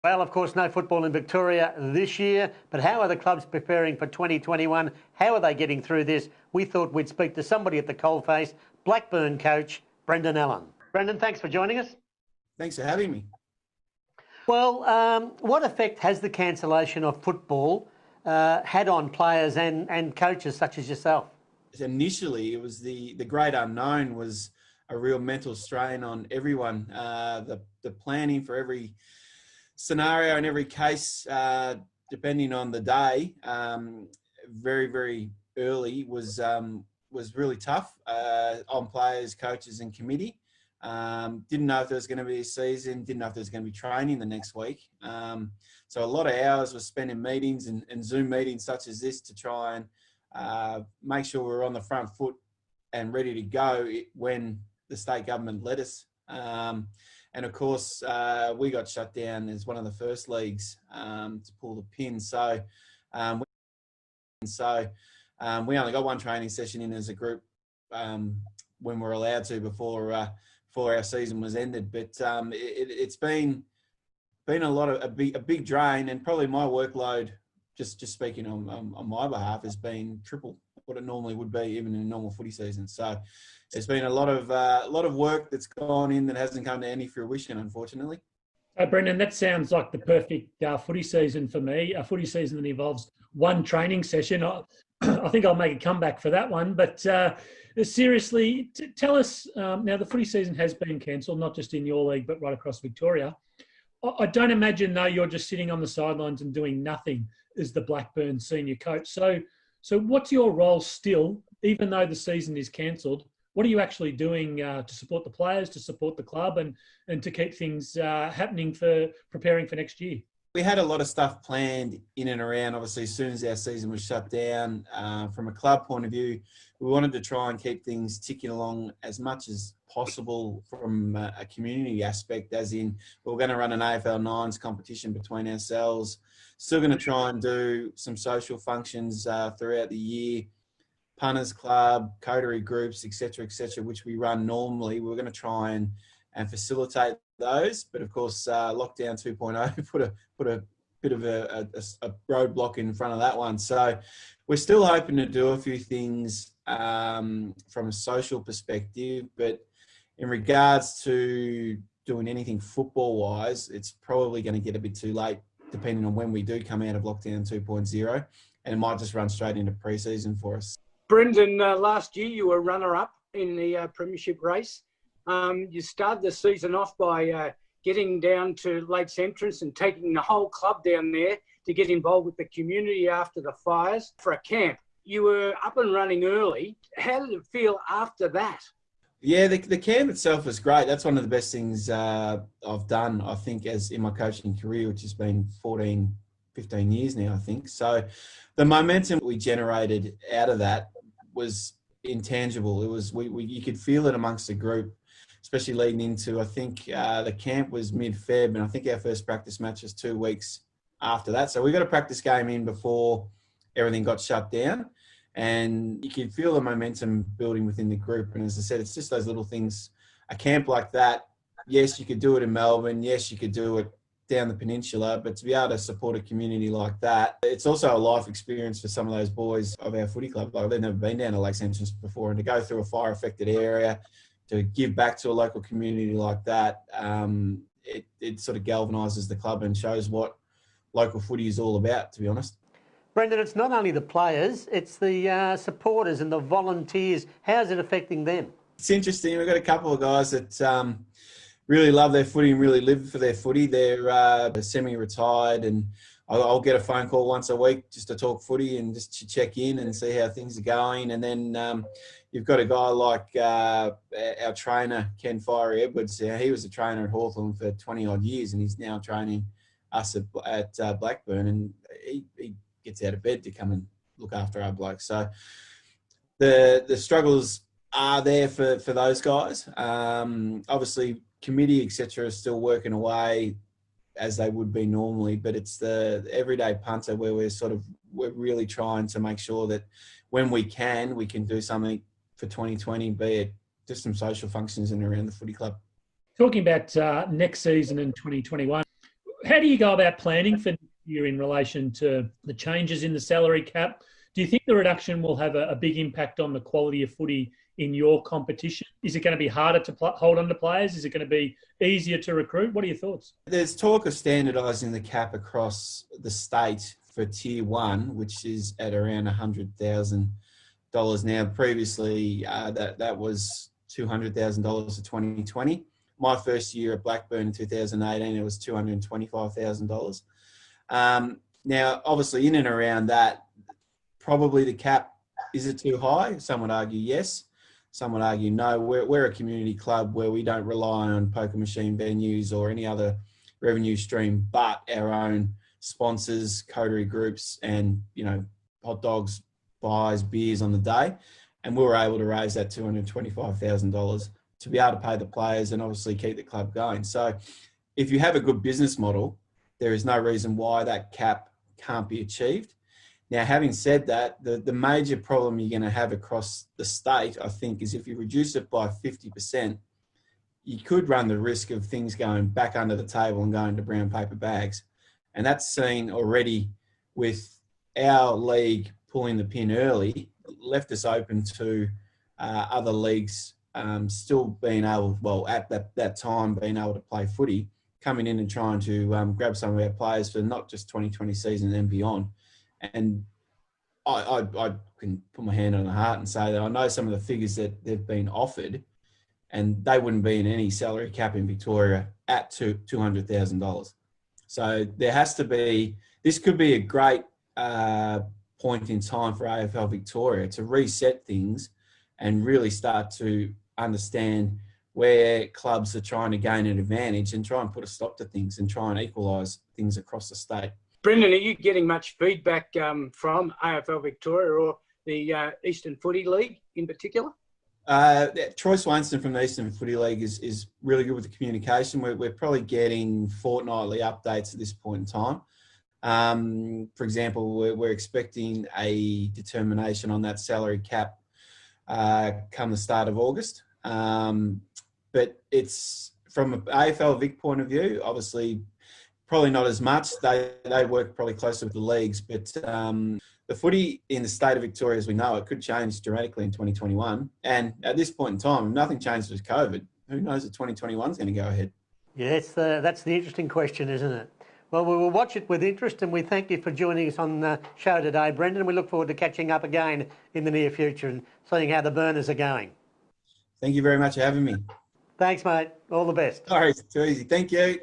Well, of course, no football in Victoria this year, but how are the clubs preparing for 2021? How are they getting through this? We thought we'd speak to somebody at the coalface, Blackburn coach Brendan Allen. Brendan, thanks for joining us. Thanks for having me. Well, what effect has the cancellation of football had on players and coaches such as yourself? Initially, it was the great unknown was a real mental strain on everyone. The planning for every scenario and every case, depending on the day, very, very early was really tough on players, coaches and committee. Didn't know if there was going to be a season, didn't know if there was going to be training the next week. So a lot of hours were spent in meetings and Zoom meetings such as this to try and make sure we're on the front foot and ready to go when the state government let us. And of course, we got shut down as one of the first leagues to pull the pin. So we only got one training session in as a group when we're allowed to before our season was ended. But it's been a big drain, and probably my workload, just speaking on my behalf, has been triple what it normally would be even in a normal footy season. So there's been a lot of work that's gone in that hasn't come to any fruition, unfortunately. Brendan, that sounds like the perfect footy season for me. A footy season that involves one training session. I think I'll make a comeback for that one. But seriously, tell us, now the footy season has been cancelled, not just in your league, but right across Victoria. I don't imagine, though, you're just sitting on the sidelines and doing nothing as the Blackburn senior coach. So what's your role still, even though the season is cancelled? What are you actually doing to support the players, to support the club, and to keep things happening for preparing for next year? We had a lot of stuff planned in and around, obviously, as soon as our season was shut down. From a club point of view, we wanted to try and keep things ticking along as much as possible from a community aspect, as in we're going to run an AFL Nines competition between ourselves. Still going to try and do some social functions throughout the year. Punters Club, coterie groups, etc., which we run normally. We're going to try and facilitate those, but of course, lockdown 2.0 put a bit of a roadblock in front of that one. So we're still hoping to do a few things from a social perspective, but in regards to doing anything football-wise, it's probably going to get a bit too late, depending on when we do come out of lockdown 2.0, and it might just run straight into pre-season for us. Brendan, last year you were runner-up in the premiership race. You started the season off by getting down to Lakes Entrance and taking the whole club down there to get involved with the community after the fires for a camp. You were up and running early. How did it feel after that? Yeah, the camp itself was great. That's one of the best things I've done, I think, as in my coaching career, which has been 14, 15 years now, I think. So the momentum we generated out of that was intangible. It was you could feel it amongst the group, especially leading into, I think the camp was mid-Feb, and I think our first practice match was 2 weeks after that. So we got a practice game in before everything got shut down, and you could feel the momentum building within the group. And as I said, it's just those little things. A camp like that, yes, you could do it in Melbourne. Yes, you could do it down the peninsula, but to be able to support a community like that, it's also a life experience for some of those boys of our footy club. Like, they've never been down to Lakes Entrance before, and to go through a fire-affected area, to give back to a local community like that, it sort of galvanises the club and shows what local footy is all about, to be honest. Brendan, it's not only the players, it's the supporters and the volunteers. How's it affecting them? It's interesting. We've got a couple of guys that really love their footy and really live for their footy. They're semi-retired, and I'll get a phone call once a week just to talk footy and just to check in and see how things are going. And then you've got a guy like our trainer, Ken Fiery Edwards. He was a trainer at Hawthorn for 20-odd years, and he's now training us at Blackburn, and he gets out of bed to come and look after our blokes. So the struggles are there for those guys. Obviously, committee, etc., is still working away as they would be normally, but it's the everyday punter where we're really trying to make sure that when we can do something for 2020, be it just some social functions in and around the footy club. Talking about next season in 2021, How do you go about planning for next year in relation to the changes in the salary cap? Do you think the reduction will have a big impact on the quality of footy in your competition? Is it going to be harder to hold on to players? Is it going to be easier to recruit? What are your thoughts? There's talk of standardising the cap across the state for Tier 1, which is at around $100,000 now. Previously, that was $200,000 for 2020. My first year at Blackburn in 2018, it was $225,000. Now, obviously, in and around that, probably the cap, is it too high? Some would argue yes. Some would argue no. We're a community club where we don't rely on poker machine venues or any other revenue stream but our own sponsors, coterie groups, and, you know, hot dogs, buys, beers on the day. And we were able to raise that $225,000 to be able to pay the players and obviously keep the club going. So if you have a good business model, there is no reason why that cap can't be achieved. Now, having said that, the major problem you're going to have across the state, I think, is if you reduce it by 50%, you could run the risk of things going back under the table and going to brown paper bags. And that's seen already with our league pulling the pin early, left us open to other leagues still being able, well, at that time, being able to play footy, coming in and trying to grab some of our players for not just 2020 season and beyond. And I can put my hand on the heart and say that I know some of the figures that they've been offered, and they wouldn't be in any salary cap in Victoria at $200,000. So there has to be, this could be a great point in time for AFL Victoria to reset things and really start to understand where clubs are trying to gain an advantage and try and put a stop to things and try and equalise things across the state. Brendan, are you getting much feedback from AFL Victoria or the Eastern Footy League in particular? Troy Swainston from the Eastern Footy League is really good with the communication. We're probably getting fortnightly updates at this point in time. For example, we're expecting a determination on that salary cap come the start of August. But it's from an AFL Vic point of view, obviously probably not as much. They work probably closer with the leagues, but the footy in the state of Victoria, as we know, it could change dramatically in 2021. And at this point in time, if nothing changes with COVID, who knows if 2021 is going to go ahead? Yeah, that's the interesting question, isn't it? Well, we will watch it with interest, and we thank you for joining us on the show today, Brendan. We look forward to catching up again in the near future and seeing how the Burners are going. Thank you very much for having me. Thanks, mate. All the best. All right, too easy. Thank you.